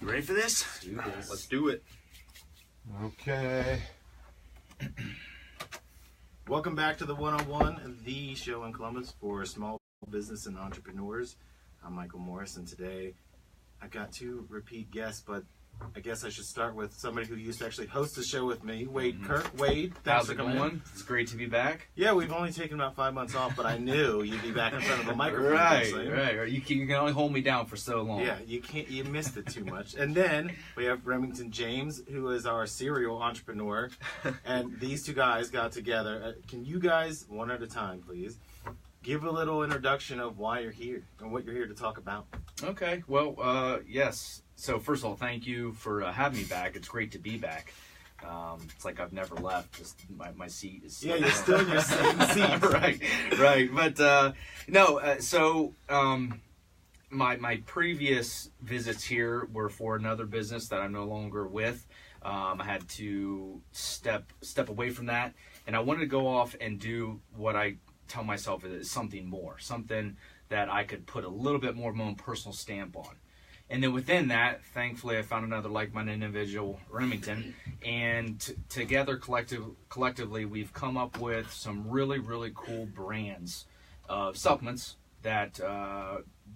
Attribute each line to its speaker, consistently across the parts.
Speaker 1: You ready for this? Let's do it.
Speaker 2: Okay. Welcome back to the 101, the show in Columbus for small business and entrepreneurs. I'm Michael Morris, and today I've got two repeat guests, but I guess I should start with somebody who used to actually host the show with me, Wade Kirk. Wade, thanks for coming in.
Speaker 3: It's great to be back.
Speaker 2: Yeah, we've only taken about 5 months off, but I knew you'd be back in front of a microphone.
Speaker 3: Right. You can only hold me down for so long.
Speaker 2: Yeah, you missed it too much. And then we have Remington James, who is our serial entrepreneur, and these two guys got together. Can you guys, one at a time, please, give a little introduction of why you're here and what you're here to talk about?
Speaker 3: Okay. Well, yes. So first of all, thank you for having me back. It's great to be back. It's like I've never left. Just my seat is still
Speaker 2: you're still in your same seat.
Speaker 3: right. But so my previous visits here were for another business that I'm no longer with. I had to step away from that, and I wanted to go off and do what I tell myself is something more, something that I could put a little bit more of my own personal stamp on. And then within that, thankfully, I found another like-minded individual, Remington, and together, collectively, we've come up with some really, really cool brands of supplements that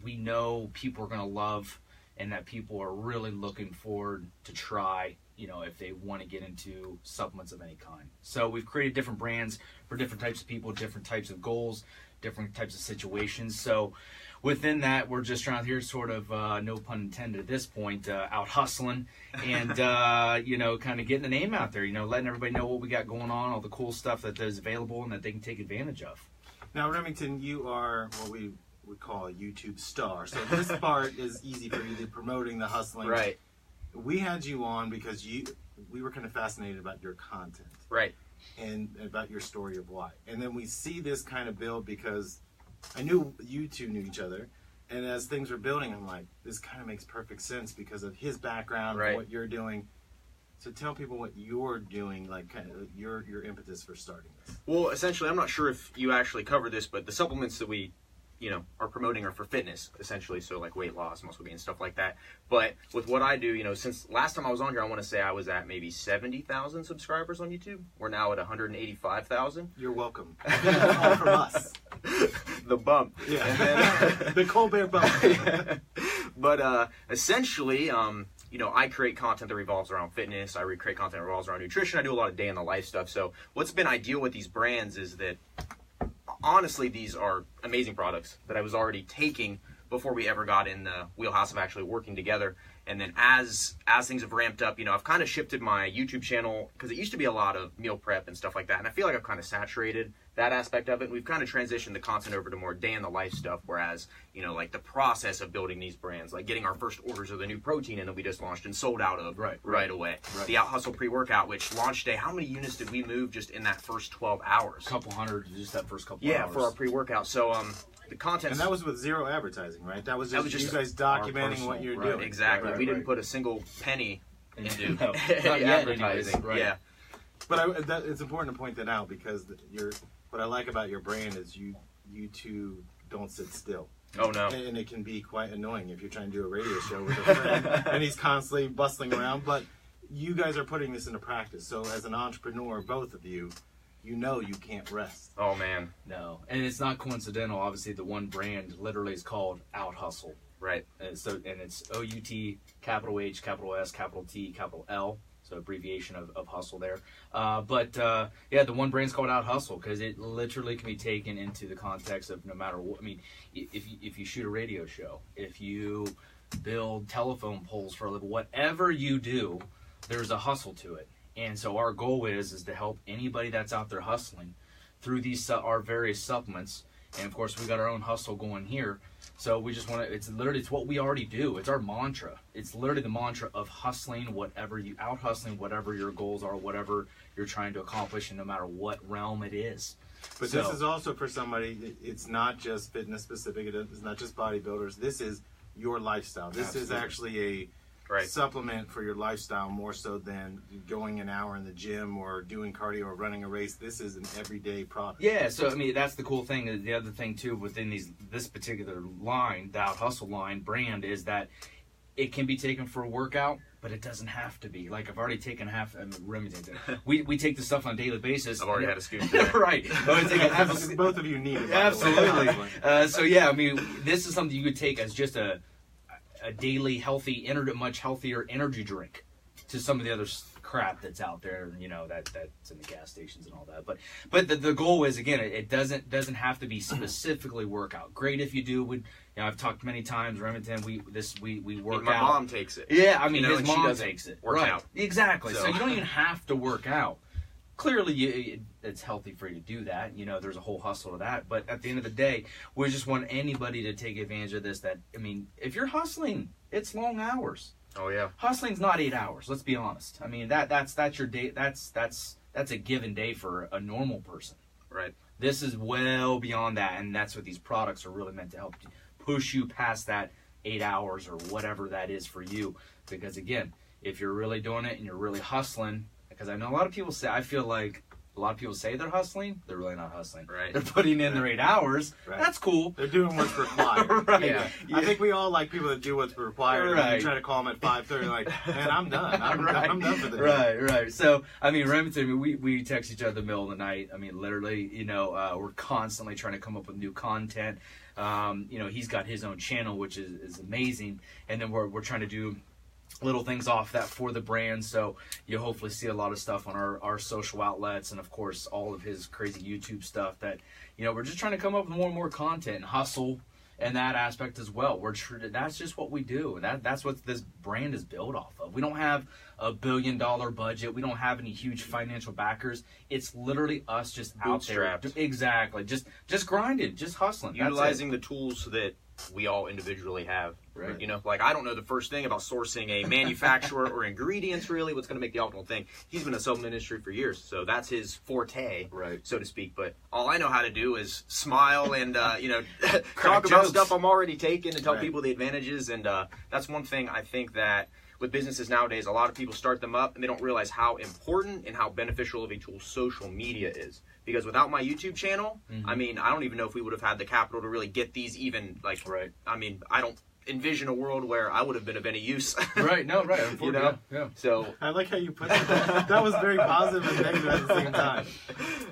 Speaker 3: we know people are going to love and that people are really looking forward to try, if they want to get into supplements of any kind. So we've created different brands for different types of people, different types of goals, different types of situations. So within that, we're just trying here, sort of, no pun intended at this point, out hustling and, kind of getting the name out there, letting everybody know what we got going on, all the cool stuff that is available and that they can take advantage of.
Speaker 2: Now, Remington, you are what we would call a YouTube star. So this part is easy for you, the promoting, the hustling.
Speaker 1: Right.
Speaker 2: We had you on because we were kind of fascinated about your content.
Speaker 1: Right.
Speaker 2: And about your story of why. And then we see this kind of build because I knew you two knew each other. And as things were building, I'm like, this kind of makes perfect sense because of his background and what you're doing. So tell people what you're doing, like kind of your impetus for starting this.
Speaker 1: Well, essentially, I'm not sure if you actually covered this, but the supplements that we are promoting are for fitness, essentially, so like weight loss, muscle gain, stuff like that. But with what I do, since last time I was on here, I want to say I was at maybe 70,000 subscribers on YouTube. We're now at 185,000.
Speaker 2: You're welcome. All from us.
Speaker 1: The bump.
Speaker 2: Yeah. And then, the Colbert bump.
Speaker 1: Yeah. But essentially, I create content that revolves around fitness. I create content that revolves around nutrition. I do a lot of day in the life stuff. So what's been ideal with these brands is that honestly, these are amazing products that I was already taking before we ever got in the wheelhouse of actually working together. And then as things have ramped up, I've kind of shifted my YouTube channel because it used to be a lot of meal prep and stuff like that. And I feel like I've kind of saturated that aspect of it. And we've kind of transitioned the content over to more day in the life stuff. Whereas, like the process of building these brands, like getting our first orders of the new protein in that we just launched and sold out of right away. Right. The Out Hustle pre-workout, which launched day, how many units did we move just in that first 12 hours?
Speaker 3: A couple hundred, just that first couple hours.
Speaker 1: Yeah, for our pre-workout. So, the content,
Speaker 2: and that was with zero advertising, right? That was just you guys documenting what you're doing.
Speaker 1: Exactly. We didn't put a single penny into
Speaker 3: advertising.
Speaker 1: Right. Yeah.
Speaker 2: But it's important to point that out because what I like about your brand is you two don't sit still.
Speaker 1: Oh no.
Speaker 2: And it can be quite annoying if you're trying to do a radio show with a friend and he's constantly bustling around. But you guys are putting this into practice. So as an entrepreneur, both of you, you can't rest.
Speaker 1: Oh man,
Speaker 3: no, and it's not coincidental. Obviously, the one brand literally is called Out Hustle,
Speaker 1: right?
Speaker 3: And it's OUT, capital H, capital S, capital T, capital L. So abbreviation of hustle there. But the one brand's called Out Hustle because it literally can be taken into the context of no matter what. I mean, if you shoot a radio show, if you build telephone poles for a living, whatever you do, there's a hustle to it. And so our goal is to help anybody that's out there hustling through these our various supplements. And of course, we got our own hustle going here. So we just want to, it's what we already do. It's our mantra. It's literally the mantra of hustling out hustling whatever your goals are, whatever you're trying to accomplish, and no matter what realm it is.
Speaker 2: But this is also for somebody, it's not just fitness specific, it's not just bodybuilders. This is your lifestyle. This is actually a supplement for your lifestyle more so than going an hour in the gym or doing cardio or running a race. This is an everyday product.
Speaker 3: Yeah, so I mean that's the cool thing. The other thing too within this particular line, the Out Hustle line brand, is that it can be taken for a workout, but it doesn't have to be. Like, I've already taken half. Remington. We take the stuff on a daily basis.
Speaker 1: I've already had a scoop today.
Speaker 3: Right.
Speaker 2: Both of you need it.
Speaker 3: Absolutely. So yeah, I mean, this is something you could take as just a daily healthy, much healthier energy drink to some of the other crap that's out there, you know, that's in the gas stations and all that. But the goal is, again, it doesn't have to be specifically workout. Great if you do. I've talked many times, Remington, we work
Speaker 1: my
Speaker 3: out.
Speaker 1: mom takes it.
Speaker 3: Yeah, I mean,
Speaker 1: you know,
Speaker 3: his mom takes it.
Speaker 1: Work
Speaker 3: right.
Speaker 1: out.
Speaker 3: Exactly. So you don't even have to work out. Clearly, it's healthy for you to do that. You know, there's a whole hustle to that. But at the end of the day, we just want anybody to take advantage of this. That, I mean, if you're hustling, it's long hours.
Speaker 1: Oh yeah.
Speaker 3: Hustling's not 8 hours. Let's be honest. I mean, that's your day. That's a given day for a normal person.
Speaker 1: Right.
Speaker 3: This is well beyond that, and that's what these products are really meant to help push you past that 8 hours or whatever that is for you. Because again, if you're really doing it and you're really hustling, because I know a lot of people say, I feel like a lot of people say they're hustling, they're really not hustling.
Speaker 1: Right.
Speaker 3: They're putting in their 8 hours. Right. That's cool.
Speaker 2: They're doing what's required.
Speaker 3: Right.
Speaker 2: Yeah. I think we all like people that do what's required.
Speaker 3: Right.
Speaker 2: And you try to call them at 5:30, like, man, I'm done. I'm done for the day.
Speaker 3: Right. So, I mean, Remington, we text each other in the middle of the night. I mean, literally, you know, we're constantly trying to come up with new content. You know, he's got his own channel, which is amazing. And then we're trying to do little things off that for the brand, so you'll hopefully see a lot of stuff on our social outlets, and of course all of his crazy YouTube stuff. That, you know, we're just trying to come up with more and more content and hustle in that aspect as well. That's just what we do. That's what this brand is built off of. We don't have a $1 billion budget. We don't have any huge financial backers. It's literally us just out there. Exactly. Just grinding, just hustling.
Speaker 1: Utilizing the tools that we all individually have.
Speaker 3: Right.
Speaker 1: You know, like, I don't know the first thing about sourcing a manufacturer or ingredients, really, what's going to make the optimal thing. He's been in the supplement industry for years, so that's his forte,
Speaker 3: right,
Speaker 1: so to speak. But all I know how to do is smile and, you know,
Speaker 3: Crack
Speaker 1: talk about
Speaker 3: jokes.
Speaker 1: stuff I'm already taking and tell
Speaker 2: Right.
Speaker 1: people the advantages. And that's one thing I think that with businesses nowadays, a lot of people start them up and they don't realize how important and how beneficial of a tool social media is. Because without my YouTube channel, I mean, I don't even know if we would have had the capital to really get these even, like,
Speaker 3: right.
Speaker 1: I mean, I don't envision a world where I would have been of any use.
Speaker 3: Right, no, right.
Speaker 1: You know?
Speaker 3: Yeah.
Speaker 1: So
Speaker 2: I like how you put that. That was very positive and negative at the same time.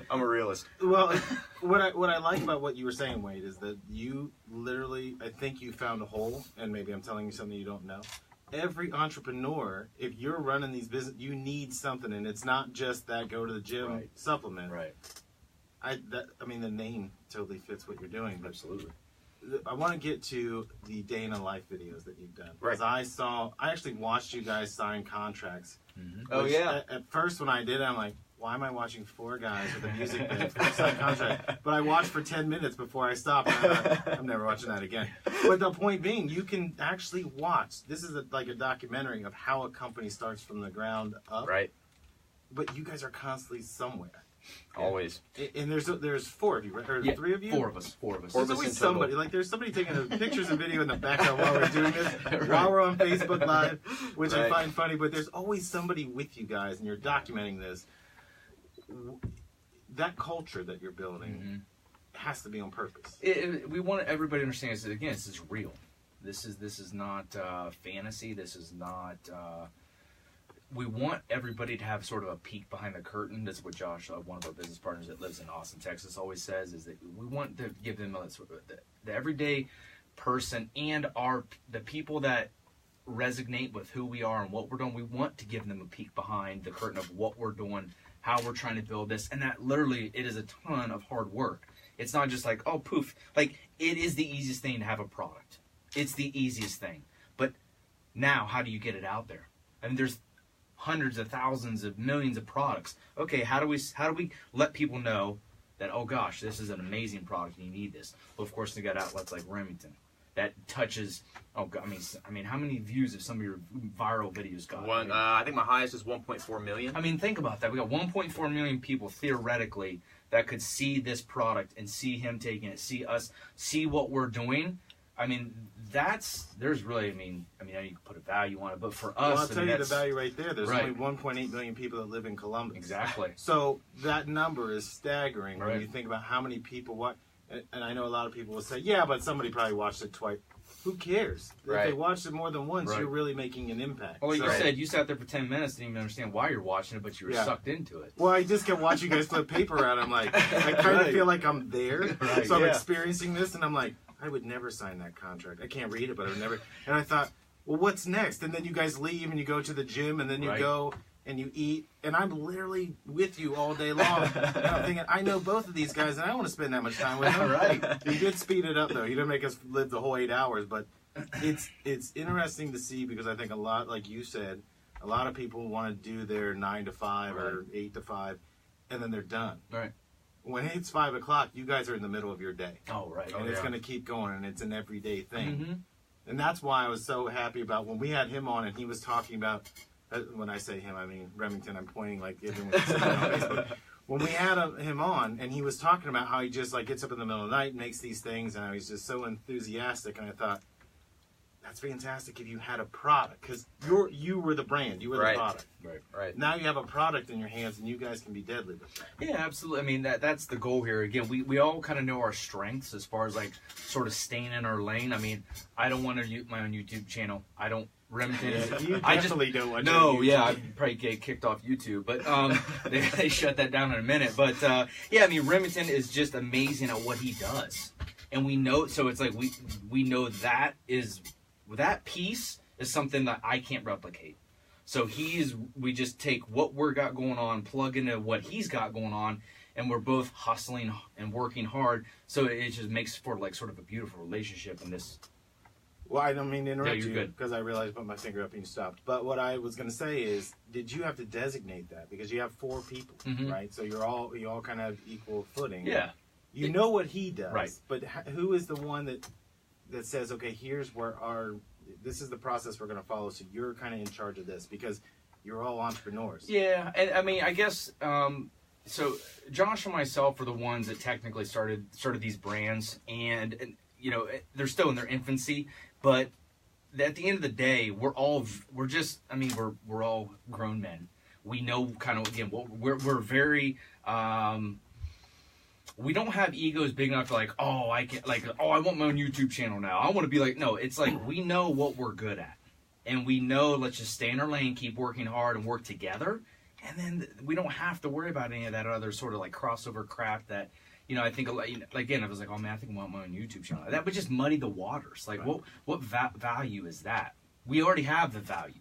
Speaker 1: I'm a realist.
Speaker 2: Well, what I like about what you were saying, Wade, is that you literally, I think you found a hole, and maybe I'm telling you something you don't know. Every entrepreneur, if you're running these business, you need something, and it's not just that go to the gym supplement.
Speaker 3: Right.
Speaker 2: I mean, the name totally fits what you're doing. But
Speaker 3: Absolutely.
Speaker 2: I want to get to the day in a life videos that you've done.
Speaker 1: Right.
Speaker 2: Because I actually watched you guys sign contracts.
Speaker 3: Mm-hmm.
Speaker 1: Oh, yeah.
Speaker 2: At first, when I did it, I'm like, why am I watching 4 guys with a music band for a signed contract? But I watched for 10 minutes before I stopped. And I'm never watching that again. But the point being, you can actually watch. This is like a documentary of how a company starts from the ground up.
Speaker 1: Right.
Speaker 2: But you guys are constantly somewhere.
Speaker 1: Always.
Speaker 2: And there's 4 of you, right? Or 3 of you?
Speaker 3: 4 of us. 4 of us.
Speaker 2: There's always somebody. Like, there's somebody taking pictures and video in the background while we're doing this, while we're on Facebook Live, which I find funny. But there's always somebody with you guys, and you're documenting this. That culture that you're building has to be on purpose.
Speaker 3: We want everybody to understand this. Again, this is real. This is not fantasy. This is not. We want everybody to have sort of a peek behind the curtain. That's what Josh, one of our business partners that lives in Austin, Texas, always says, is that we want to give them the everyday person and the people that resonate with who we are and what we're doing. We want to give them a peek behind the curtain of what we're doing, how we're trying to build this, and that literally, it is a ton of hard work. It's not just like, oh, poof. Like, it is the easiest thing to have a product. It's the easiest thing. But now, how do you get it out there? I mean, there's hundreds of thousands of millions of products. Okay, how do we let people know that, oh gosh, this is an amazing product and you need this? Well, of course, they got outlets like Remington that touches. Oh God, I mean, how many views have some of your viral videos got?
Speaker 1: I think my highest is 1.4 million.
Speaker 3: I mean, think about that. We got 1.4 million people theoretically that could see this product and see him taking it, see us, see what we're doing. I mean, there's really, I mean, you can put a value on it, but for us,
Speaker 2: well, I'll tell you the value right there. There's only 1.8 million people that live in Columbus.
Speaker 3: Exactly.
Speaker 2: So that number is staggering when
Speaker 3: Right.
Speaker 2: you think about how many people watch. And I know a lot of people will say, yeah, but somebody probably watched it twice. who cares?
Speaker 1: Right.
Speaker 2: If they watched it more than once,
Speaker 3: Right.
Speaker 2: you're really making an impact.
Speaker 3: Well, like you
Speaker 1: Right.
Speaker 3: said, you sat there for 10 minutes, didn't even understand why you're watching it, but you were
Speaker 2: Yeah.
Speaker 3: sucked into it.
Speaker 2: Well, I just kept watching you guys flip paper out. I'm like, I kind of
Speaker 1: Right.
Speaker 2: feel like I'm there.
Speaker 3: Right,
Speaker 2: So I'm
Speaker 1: yeah.
Speaker 2: experiencing this, and I'm like, I would never sign that contract. I can't read it, but I would never. And I thought, well, what's next? And then you guys leave, and you go to the gym, and then you
Speaker 3: Right.
Speaker 2: go and you eat, and I'm literally with you all day long. And I'm thinking, I know both of these guys, and I don't want to spend that much time with them.
Speaker 1: Right.
Speaker 2: He did speed it up, though. He didn't make us live the whole 8 hours, but it's interesting to see because I think a lot, like you said, a lot of people want to do their 9 to 5 or 8 to 5, and then they're done.
Speaker 3: Right.
Speaker 2: When it's 5 o'clock, you guys are in the middle of your day,
Speaker 3: Oh, right.
Speaker 2: and
Speaker 1: Oh,
Speaker 2: it's
Speaker 1: yeah.
Speaker 2: going to keep going, and it's an everyday thing.
Speaker 3: Mm-hmm.
Speaker 2: And that's why I was so happy about when we had him on, and he was talking about. When I say him, I mean Remington. I'm pointing like even when he's on Facebook. When we had him on, and he was talking about how he just like gets up in the middle of the night and makes these things, and he's just so enthusiastic. And I thought, that's fantastic if you had a product, because you were the brand, you were
Speaker 1: Right.
Speaker 2: the product.
Speaker 1: Right.
Speaker 2: Now you have a product in your hands, and you guys can be deadly with that.
Speaker 3: Yeah, absolutely. I mean, that's the goal here. Again, we all kind of know our strengths as far as like sort of staying in our lane. I mean, I don't want to use my own YouTube channel. I don't. Remington is.
Speaker 2: You
Speaker 3: I just
Speaker 2: definitely don't want
Speaker 3: no,
Speaker 2: to.
Speaker 3: yeah, I'd probably get kicked off YouTube, but they shut that down in a minute. But yeah, I mean, Remington is just amazing at what he does, and we know. So it's like we know that piece is something that I can't replicate. So we just take what we're got going on, plug into what he's got going on, and we're both hustling and working hard. So it just makes for like sort of a beautiful relationship in this.
Speaker 2: Well, I don't mean to interrupt
Speaker 3: you're
Speaker 2: you
Speaker 3: good.
Speaker 2: because I realized I put my finger up and you stopped. But what I was going to say is, did you have to designate that because you have 4 people,
Speaker 3: Mhm.
Speaker 2: right? So you all kind of have equal footing.
Speaker 3: Yeah.
Speaker 2: You know what he does,
Speaker 3: Right.
Speaker 2: But who is the one that says, okay, here's where this is the process we're going to follow. So you're kind of in charge of this because you're all entrepreneurs.
Speaker 3: Yeah, and I mean, I guess so. Josh and myself are the ones that technically started these brands, and you know they're still in their infancy, but at the end of the day, we're all grown men. We know kind of again we're very. We don't have egos big enough to like, I want my own YouTube channel now. I want to be like, no, it's like we know what we're good at. And we know, let's just stay in our lane, keep working hard and work together. And then we don't have to worry about any of that other sort of like crossover crap that, you know, I think, again, I was like, oh man, I think I want my own YouTube channel. That would just muddy the waters. Like,
Speaker 2: Right.
Speaker 3: what value is that? We already have the value.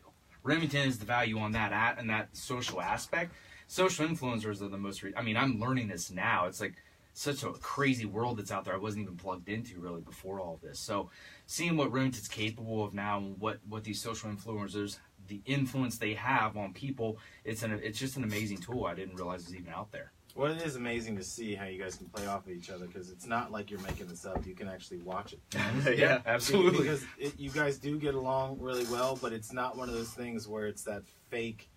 Speaker 3: Remington is the value on that and that social aspect. Social influencers are the most, I'm learning this now. It's like, such a crazy world that's out there I wasn't even plugged into really before all of this. So seeing what Remington's capable of now and what these social influencers, the influence they have on people, it's just an amazing tool. I didn't realize it was even out there.
Speaker 2: Well, it is amazing to see how you guys can play off of each other because it's not like you're making this up. You can actually watch it.
Speaker 3: Yeah, absolutely.
Speaker 2: Because you guys do get along really well, but it's not one of those things where it's that fake.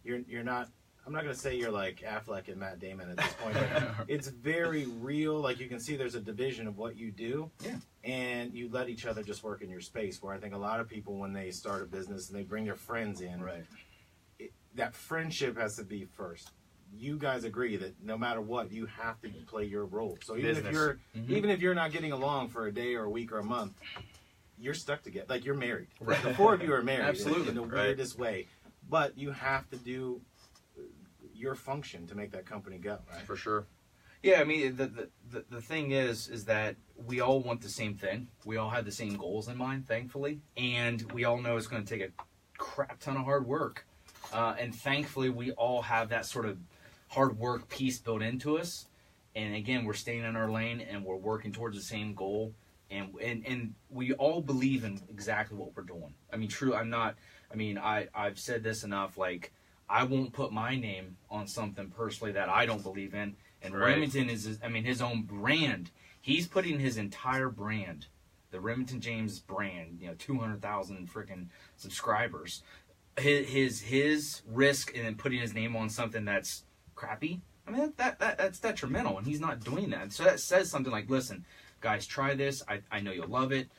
Speaker 2: You're not. I'm not going to say you're like Affleck and Matt Damon at this point, but it's very real. Like you can see there's a division of what you do.
Speaker 3: Yeah.
Speaker 2: And you let each other just work in your space, where I think a lot of people, when they start a business and they bring their friends in,
Speaker 3: Right.
Speaker 2: that friendship has to be first. You guys agree that no matter what, you have to play your role. So even
Speaker 1: Business.
Speaker 2: even if you're not getting along for a day or a week or a month, you're stuck together. Like you're married.
Speaker 3: Right.
Speaker 2: The 4 of you are married
Speaker 3: Absolutely.
Speaker 2: in the
Speaker 1: Right.
Speaker 2: weirdest way. But you have to do your function to make that company go, right?
Speaker 1: For sure.
Speaker 3: Yeah, I mean, the thing is that we all want the same thing. We all have the same goals in mind, thankfully. And we all know it's going to take a crap ton of hard work. And thankfully, we all have that sort of hard work piece built into us. And again, we're staying in our lane and we're working towards the same goal. And we all believe in exactly what we're doing. I mean, true, I've said this enough, like, I won't put my name on something personally that I don't believe in. And
Speaker 1: Right.
Speaker 3: Remington is, his own brand. He's putting his entire brand, the Remington James brand, 200,000 freaking subscribers, his risk and then putting his name on something that's crappy. I mean, that's detrimental, and he's not doing that. So that says something like, listen, guys, try this. I know you'll love it.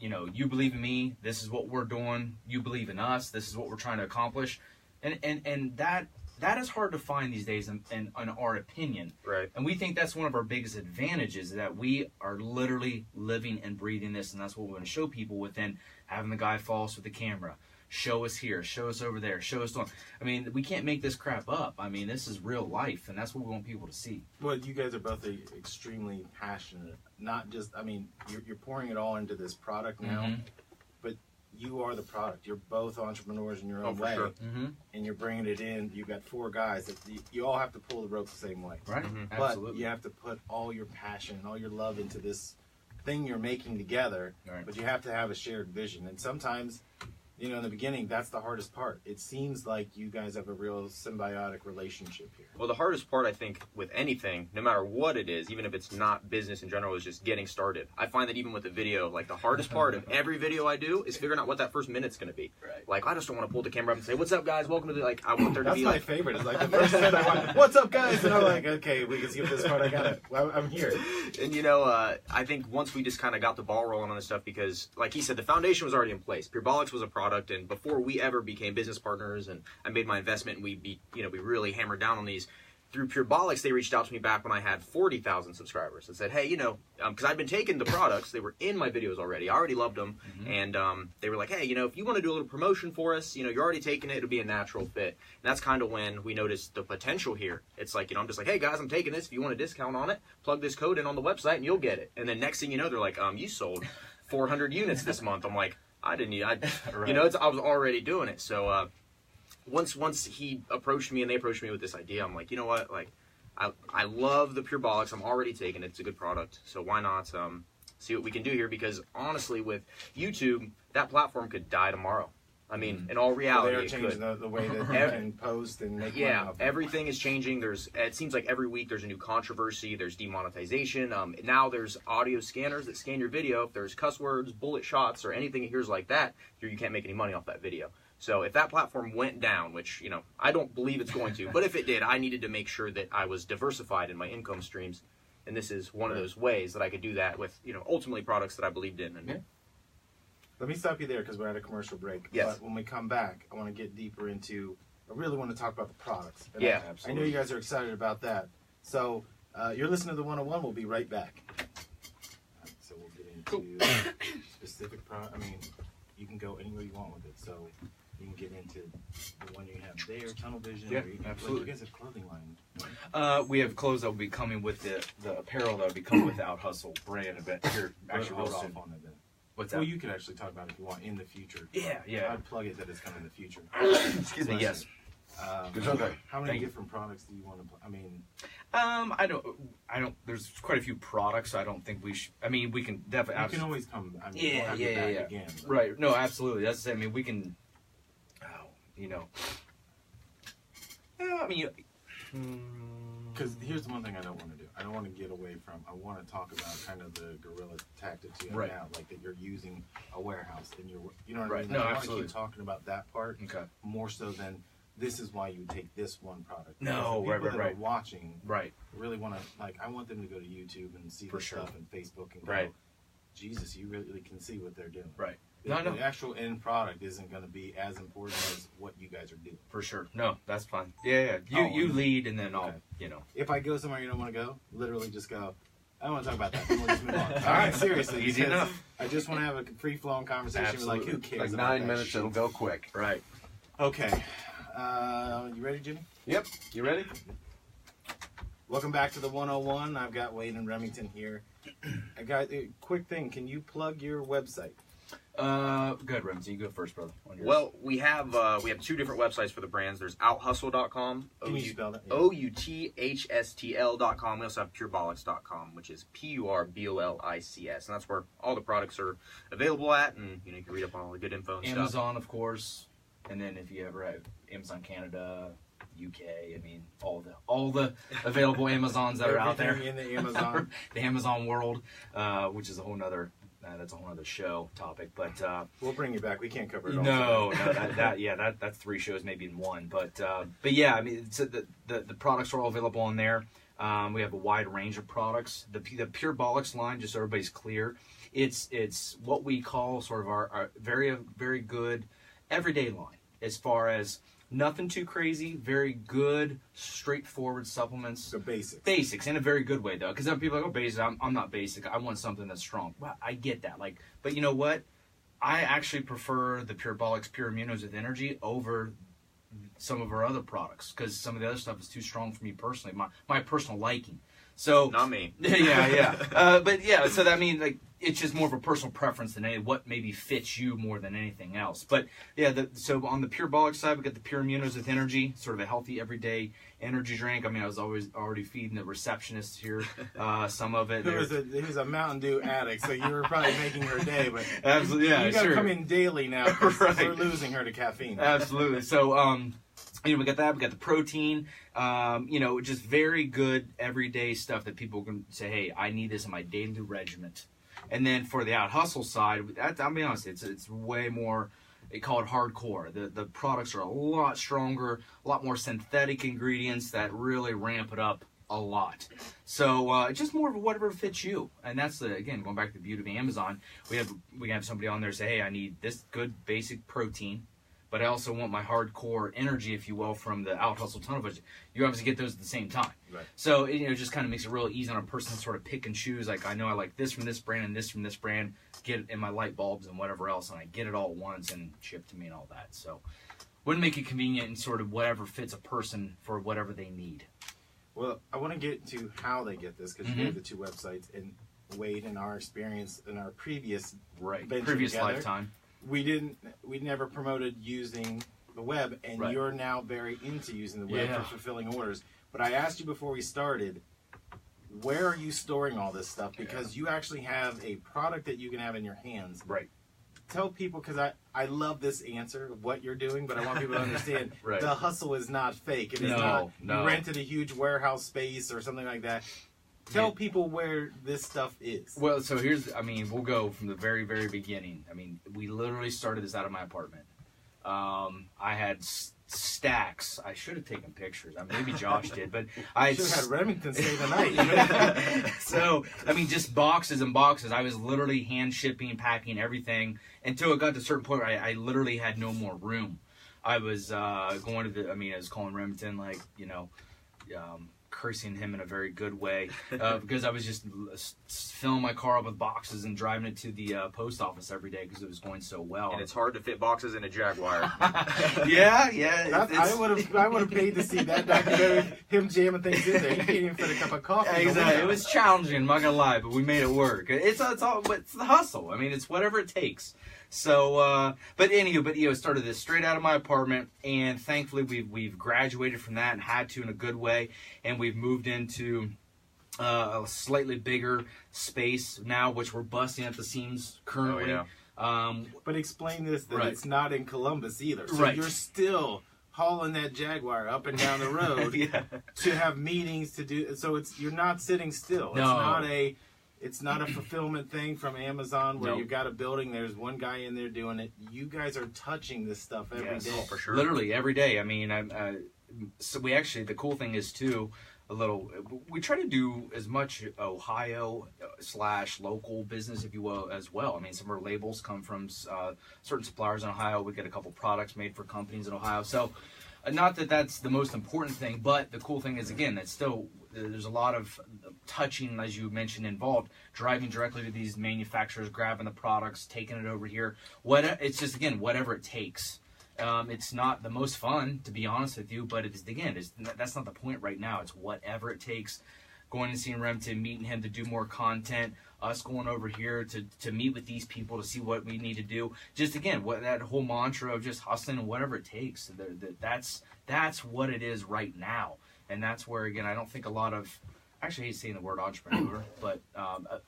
Speaker 3: You believe in me. This is what we're doing. You believe in us. This is what we're trying to accomplish. And that that is hard to find these days in our opinion.
Speaker 1: Right.
Speaker 3: And we think that's one of our biggest advantages, that we are literally living and breathing this, and that's what we want to show people within having the guy follow us with the camera. Show us here, show us over there, show us on. I mean, we can't make this crap up. I mean, this is real life, and that's what we want people to see.
Speaker 2: Well, you guys are both extremely passionate. Not just, I mean, you're pouring it all into this product now, but you are the product. You're both entrepreneurs in your own way,
Speaker 1: sure.
Speaker 2: and you're bringing it in. You've got 4 guys that you all have to pull the rope the same way.
Speaker 3: Right,
Speaker 2: But
Speaker 3: absolutely.
Speaker 2: you have to put all your passion and all your love into this thing you're making together,
Speaker 3: Right.
Speaker 2: but you have to have a shared vision. And sometimes, you know, in the beginning, that's the hardest part. It seems like you guys have a real symbiotic relationship here.
Speaker 1: Well, the hardest part, I think, with anything, no matter what it is, even if it's not business in general, is just getting started. I find that even with a video, like the hardest part of every video I do is figuring out what that first minute's going to be.
Speaker 3: Right.
Speaker 1: Like, I just don't want to pull the camera up and say, "What's up, guys? Welcome to the," like, I want there to
Speaker 2: That's
Speaker 1: be
Speaker 2: my
Speaker 1: like,
Speaker 2: favorite. It's like the first minute I went, "What's up, guys?" And I'm like, "Okay, we can skip this part. I got it. I'm here."
Speaker 1: And you know, I think once we just kind of got the ball rolling on this stuff, because like he said, the foundation was already in place. Purbolics was a product, and before we ever became business partners, and I made my investment, and we really hammered down on these. Through Purbolics, they reached out to me back when I had 40,000 subscribers and said, "Hey, you know," because I'd been taking the products, they were in my videos already. I already loved them, and they were like, "Hey, you know, if you want to do a little promotion for us, you know, you're already taking it, it'll be a natural fit." And that's kind of when we noticed the potential here. It's like, you know, I'm just like, "Hey guys, I'm taking this. If you want a discount on it, plug this code in on the website, and you'll get it." And then next thing you know, they're like, "You sold 400 units this month." I'm like, I didn't, you know, I was already doing it. So once he approached me and they approached me with this idea, I'm like, you know what, like, I love the Purbolics. I'm already taking it. It's a good product. So why not see what we can do here? Because honestly, with YouTube, that platform could die tomorrow. I mean, in all reality,
Speaker 2: They're changing the way that you can post and make money off of it.
Speaker 1: Everything is changing. It seems like every week there's a new controversy. There's demonetization. Now there's audio scanners that scan your video. If there's cuss words, bullet shots, or anything it hears like that, you can't make any money off that video. So if that platform went down, which, you know, I don't believe it's going to, but if it did, I needed to make sure that I was diversified in my income streams. And this is one of those ways that I could do that with, you know, ultimately products that I believed in. And
Speaker 2: Let me stop you there because we're at a commercial break.
Speaker 1: Yes.
Speaker 2: But when we come back, I want to get deeper into, I really want to talk about the products. And
Speaker 1: Yeah,
Speaker 2: I know you guys are excited about that. So you're listening to the 101. We'll be right back. All right, so we'll get into specific product. I mean, you can go anywhere you want with it. So you can get into the one you have there, tunnel vision.
Speaker 3: Yeah,
Speaker 2: or you,
Speaker 3: absolutely.
Speaker 2: Like you guys have clothing line.
Speaker 3: We have clothes that will be coming with the apparel that will be coming with the outHSTL brand event here actually real
Speaker 2: Hold
Speaker 3: soon.
Speaker 2: off on it then.
Speaker 3: What's that?
Speaker 2: Well, you could actually talk about it if you want in the future.
Speaker 3: Yeah.
Speaker 2: I'd plug it that it's coming in the future.
Speaker 3: Excuse me. Yes.
Speaker 4: Okay.
Speaker 2: How many
Speaker 3: Thank you.
Speaker 2: different products do you want to? I mean,
Speaker 3: I don't. There's quite a few products. I don't think we should. I mean, we can definitely.
Speaker 2: you can always come. I mean,
Speaker 3: Yeah,
Speaker 2: we'll have you
Speaker 3: yeah,
Speaker 2: back
Speaker 3: yeah.
Speaker 2: again. but-
Speaker 3: Right. No, absolutely. That's the same. I mean, we can. You know. Yeah. I mean.
Speaker 2: Because here's the one thing I don't want to do. I don't want to get away from. I want to talk about kind of the guerrilla tactics you have
Speaker 3: Right.
Speaker 2: now, like that you're using a warehouse and you're, you know what
Speaker 3: Right.
Speaker 2: I mean?
Speaker 3: No,
Speaker 2: I want to
Speaker 3: absolutely.
Speaker 2: keep talking about that part
Speaker 3: Okay.
Speaker 2: more so than this is why you would take this one product.
Speaker 3: No,
Speaker 2: Because the people
Speaker 3: right,
Speaker 2: that
Speaker 3: right.
Speaker 2: are watching
Speaker 3: Right.
Speaker 2: really want to, like, I want them to go to YouTube and see
Speaker 3: For
Speaker 2: the
Speaker 3: sure.
Speaker 2: stuff and Facebook and go,
Speaker 3: Right.
Speaker 2: Jesus, you really can see what they're doing.
Speaker 3: Right.
Speaker 2: The,
Speaker 3: No, no.
Speaker 2: the actual end product isn't going to be as important as what you guys are doing.
Speaker 3: For sure. No, that's fine. Yeah. You lead, and then I'll.
Speaker 2: Okay.
Speaker 3: You know.
Speaker 2: If I go somewhere you don't want to go, literally just go, I don't want to talk about that. We'll just move on. All right, seriously.
Speaker 3: Easy
Speaker 2: because
Speaker 3: enough.
Speaker 2: I just want to have a free-flowing conversation.
Speaker 3: Absolutely.
Speaker 2: Like, who cares
Speaker 4: Like
Speaker 2: about
Speaker 4: 9
Speaker 2: that
Speaker 4: minutes,
Speaker 2: shit?
Speaker 4: it'll go quick.
Speaker 3: Right.
Speaker 2: Okay. You ready, Jimmy?
Speaker 4: Yep. You ready?
Speaker 2: Welcome back to the 101. I've got Wade and Remington here. I got a quick thing. Can you plug your website?
Speaker 3: Go ahead, Remington. You go first, brother. On yours.
Speaker 1: well, we have 2 different websites for the brands. There's outhustle.com,
Speaker 2: Can you spell that? Yeah.
Speaker 1: outHSTL.com. We also have Purbolics.com, which is Purbolics, and that's where all the products are available at, and you know you can read up on all the good info and stuff.
Speaker 3: Amazon, of course, and then if you ever have Amazon Canada, UK, I mean all the available Amazons that are out there.
Speaker 2: Everything in the Amazon.
Speaker 3: The Amazon world, which is a whole nother. That's a whole other show topic, but
Speaker 2: We'll bring you back. We can't cover it all.
Speaker 3: no, that's 3 shows maybe in one, but yeah, I mean, so the products are all available on there. We have a wide range of products. The Purbolics line, just so everybody's clear, it's what we call sort of our very very good everyday line. as far as nothing too crazy, very good, straightforward supplements.
Speaker 2: The basics.
Speaker 3: Basics in a very good way, though, because some people are like, oh, basic. I'm not basic. I want something that's strong. Well, I get that. Like, but you know what? I actually prefer the Purbolics Pure Immunos with Energy over some of our other products, because some of the other stuff is too strong for me personally, my personal liking. So
Speaker 1: not me.
Speaker 3: But yeah, so that means like it's just more of a personal preference than what maybe fits you more than anything else. But yeah, so on the Purbolics side, we got the Pure Immunos with Energy, sort of a healthy everyday energy drink. I mean, I was always already feeding the receptionist here some of it.
Speaker 2: He was a Mountain Dew addict, so you were probably making her day. But
Speaker 3: absolutely, yeah,
Speaker 2: you got to come in daily now, because
Speaker 3: right.
Speaker 2: we're losing her to caffeine.
Speaker 3: Absolutely. So you know, we got that. We got the protein. You know, just very good everyday stuff that people can say, hey, I need this in my daily regiment. And then for the out hustle side, I'll be honest, it's way more. They call it hardcore. The products are a lot stronger, a lot more synthetic ingredients that really ramp it up a lot. So just more of whatever fits you. And that's again, going back to the beauty of Amazon. We have somebody on there say, hey, I need this good basic protein, but I also want my hardcore energy, if you will, from the out hustle tunnel vision. You obviously get those at the same time.
Speaker 2: Right.
Speaker 3: So it just kind of makes it real easy on a person to sort of pick and choose. Like, I know I like this from this brand and this from this brand, get it in my light bulbs and whatever else, and I get it all at once and shipped to me and all that. So wouldn't make it convenient and sort of whatever fits a person for whatever they need.
Speaker 2: Well, I want to get to how they get this, because you gave the two websites, and Wade, in our experience in our previous
Speaker 3: previous
Speaker 2: together,
Speaker 3: lifetime,
Speaker 2: we never promoted using the web, and you're now very into using the web for fulfilling orders. But I asked you before we started, where are you storing all this stuff? Because you actually have a product that you can have in your hands.
Speaker 3: Right.
Speaker 2: Tell people, because I love this answer of what you're doing, but I want people to understand the hustle is not fake. It is not you rented a huge warehouse space or something like that. Tell people where this stuff is.
Speaker 3: Well, so we'll go from the very, very beginning. I mean, we literally started this out of my apartment. I had stacks. I should have taken pictures. I mean, maybe Josh did, but I
Speaker 2: should have had Remington stay the night.
Speaker 3: So, I mean, just boxes and boxes. I was literally hand shipping, packing everything until it got to a certain point where I literally had no more room. I was going to I was calling Remington, like, you know, cursing him in a very good way, because I was just filling my car up with boxes and driving it to the post office every day because it was going so well.
Speaker 1: And it's hard to fit boxes in a Jaguar.
Speaker 3: Yeah.
Speaker 2: I would have paid to see that documentary, him jamming things in there. He can't even fit a cup of coffee.
Speaker 3: Exactly. It was challenging, I'm not gonna lie, but we made it work. It's all, but it's the hustle. I mean, it's whatever it takes. So, but started this straight out of my apartment, and thankfully we've graduated from that and had to in a good way, and we've moved into a slightly bigger space now, which we're busting at the seams currently.
Speaker 1: Oh, yeah.
Speaker 2: But explain this, that it's not in Columbus either. So you're still hauling that Jaguar up and down the road to have meetings to do. So you're not sitting still.
Speaker 3: No.
Speaker 2: It's not a fulfillment thing from Amazon where you've got a building, there's one guy in there doing it. You guys are touching this stuff every day.
Speaker 1: Oh, for sure.
Speaker 3: Literally every day. I mean, so we actually, the cool thing is too, we try to do as much Ohio / local business, if you will, as well. I mean, some of our labels come from certain suppliers in Ohio. We get a couple products made for companies in Ohio. So not that that's the most important thing, but the cool thing is, again, that's still, there's a lot of touching, as you mentioned, involved, driving directly to these manufacturers, grabbing the products, taking it over here. It's just, again, whatever it takes. It's not the most fun, to be honest with you, but that's not the point right now. It's whatever it takes. Going and seeing Remington, meeting him to do more content, us going over here to meet with these people to see what we need to do. Just, again, that whole mantra of just hustling and whatever it takes. That's what it is right now. And that's where, again, I don't think a lot of, actually I hate saying the word entrepreneur, but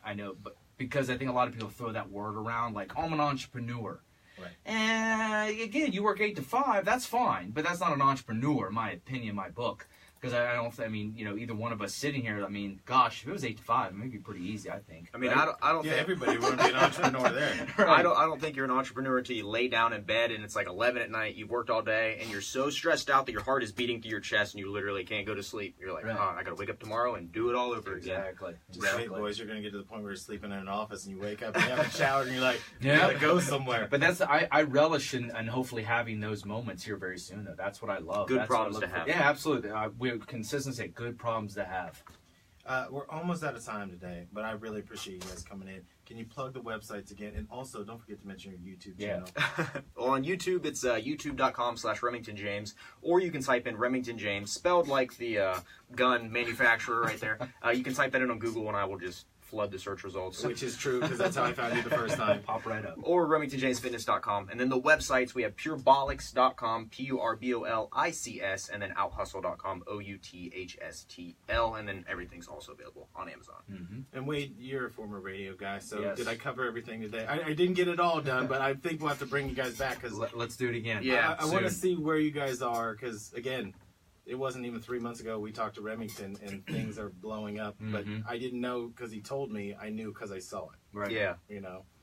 Speaker 3: I know, but because I think a lot of people throw that word around, like, oh, I'm an entrepreneur.
Speaker 2: Right.
Speaker 3: And again, you work 8 to 5, that's fine, but that's not an entrepreneur, in my opinion, my book. Because I don't. I mean, either one of us sitting here. I mean, gosh, if it was 8 to 5, it would be pretty easy. I think.
Speaker 1: I mean,
Speaker 3: right?
Speaker 1: I don't
Speaker 2: Yeah,
Speaker 1: think
Speaker 2: everybody would be an entrepreneur there.
Speaker 3: Right.
Speaker 1: I don't think you're an entrepreneur until you lay down in bed and it's like 11 at night. You've worked all day and you're so stressed out that your heart is beating through your chest and you literally can't go to sleep. You're like,
Speaker 3: Right.
Speaker 1: oh, I got to wake up tomorrow and do it all over again.
Speaker 3: Exactly.
Speaker 2: Just wait, boys, you're gonna get to the point where you're sleeping in an office and you wake up and you haven't showered and you're like, you
Speaker 3: Yeah.
Speaker 2: gotta go somewhere.
Speaker 3: But I relish in hopefully having those moments here very soon. Though that's what I love.
Speaker 1: Good
Speaker 3: That's
Speaker 1: problems
Speaker 3: what I
Speaker 1: to
Speaker 3: look
Speaker 1: have.
Speaker 3: for. Yeah, absolutely. We consistently say good problems to have.
Speaker 2: We're almost out of time today, but I really appreciate you guys coming in. Can you plug the websites again? And also, don't forget to mention your YouTube channel.
Speaker 1: Well, on YouTube, it's youtube.com/Remington James, or you can type in Remington James, spelled like the gun manufacturer right there. You can type that in on Google, and I will just flood the search results.
Speaker 2: Which is true, because that's how I found you the first time.
Speaker 3: Pop right up.
Speaker 1: Or RemingtonJamesFitness.com. And then the websites, we have Purbolics.com, Purbolics, and then outHustle.com, outHSTL, and then everything's also available on Amazon.
Speaker 3: Mm-hmm.
Speaker 2: And Wade, you're a former radio guy, so
Speaker 3: Yes.
Speaker 2: did I cover everything today? I didn't get it all done, but I think we'll have to bring you guys back, because
Speaker 3: Let's do it again.
Speaker 1: Yeah.
Speaker 2: I want to
Speaker 3: soon.
Speaker 2: see where you guys are, because, again, it wasn't even 3 months ago we talked to Remington, and things are blowing up, but
Speaker 3: Mhm.
Speaker 2: I didn't know because he told me. I knew because I saw it,
Speaker 3: Right.
Speaker 1: Yeah.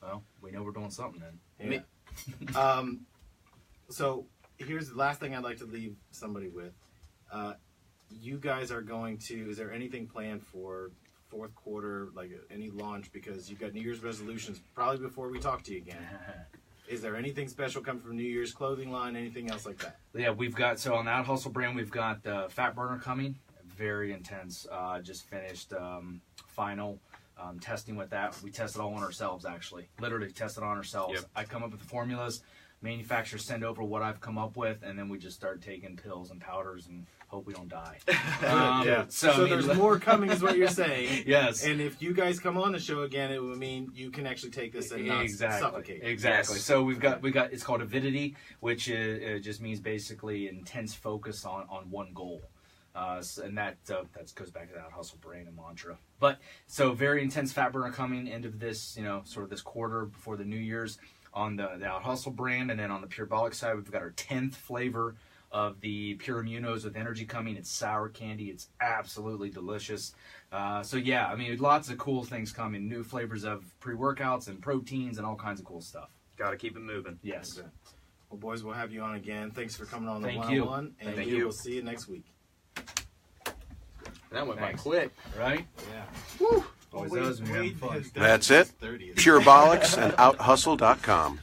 Speaker 3: Well, we know we're doing something then.
Speaker 2: Yeah. So here's the last thing I'd like to leave somebody with. You guys are going to, is there anything planned for fourth quarter, like any launch? Because you've got New Year's resolutions probably before we talk to you again. Is there anything special coming from New Year's clothing line, anything else like that?
Speaker 3: Yeah, we've got, so on that Hustle brand, we've got Fat Burner coming. Very intense. Just finished final testing with that. We tested all on ourselves, actually. Literally tested on ourselves.
Speaker 1: Yep.
Speaker 3: I come up with the formulas. Manufacturers send over what I've come up with, and then we just start taking pills and powders and hope we don't die.
Speaker 2: Yeah.
Speaker 3: So, I mean,
Speaker 2: there's more coming, is what you're saying.
Speaker 3: Yes.
Speaker 2: And if you guys come on the show again, it would mean you can actually take this and not suffocate.
Speaker 3: Exactly.
Speaker 1: Yes.
Speaker 3: So we've got it's called avidity, which just means basically intense focus on one goal. And that goes back to that hustle brain and mantra. But so very intense fat burner coming end of this, sort of this quarter before the New Year's on the out hustle brand, and then on the Purbolics side, we've got our 10th flavor of the Pure Immunos with energy coming. It's sour candy. It's absolutely delicious. So yeah, I mean, lots of cool things coming. New flavors of pre-workouts and proteins and all kinds of cool stuff.
Speaker 1: Got to keep it moving.
Speaker 3: Yes.
Speaker 2: Okay. Well, boys, we'll have you on again. Thanks for coming on the
Speaker 3: Thank you.
Speaker 2: one-on-one, and
Speaker 1: Thank
Speaker 2: we
Speaker 1: you.
Speaker 2: will see you next week.
Speaker 1: That went by
Speaker 3: Thanks.
Speaker 1: quick.
Speaker 3: Right?
Speaker 2: Yeah.
Speaker 3: Always does when you're having fun.
Speaker 2: has done
Speaker 5: That's
Speaker 2: his
Speaker 5: it.
Speaker 2: 30th.
Speaker 5: Purbolics and outhustle.com.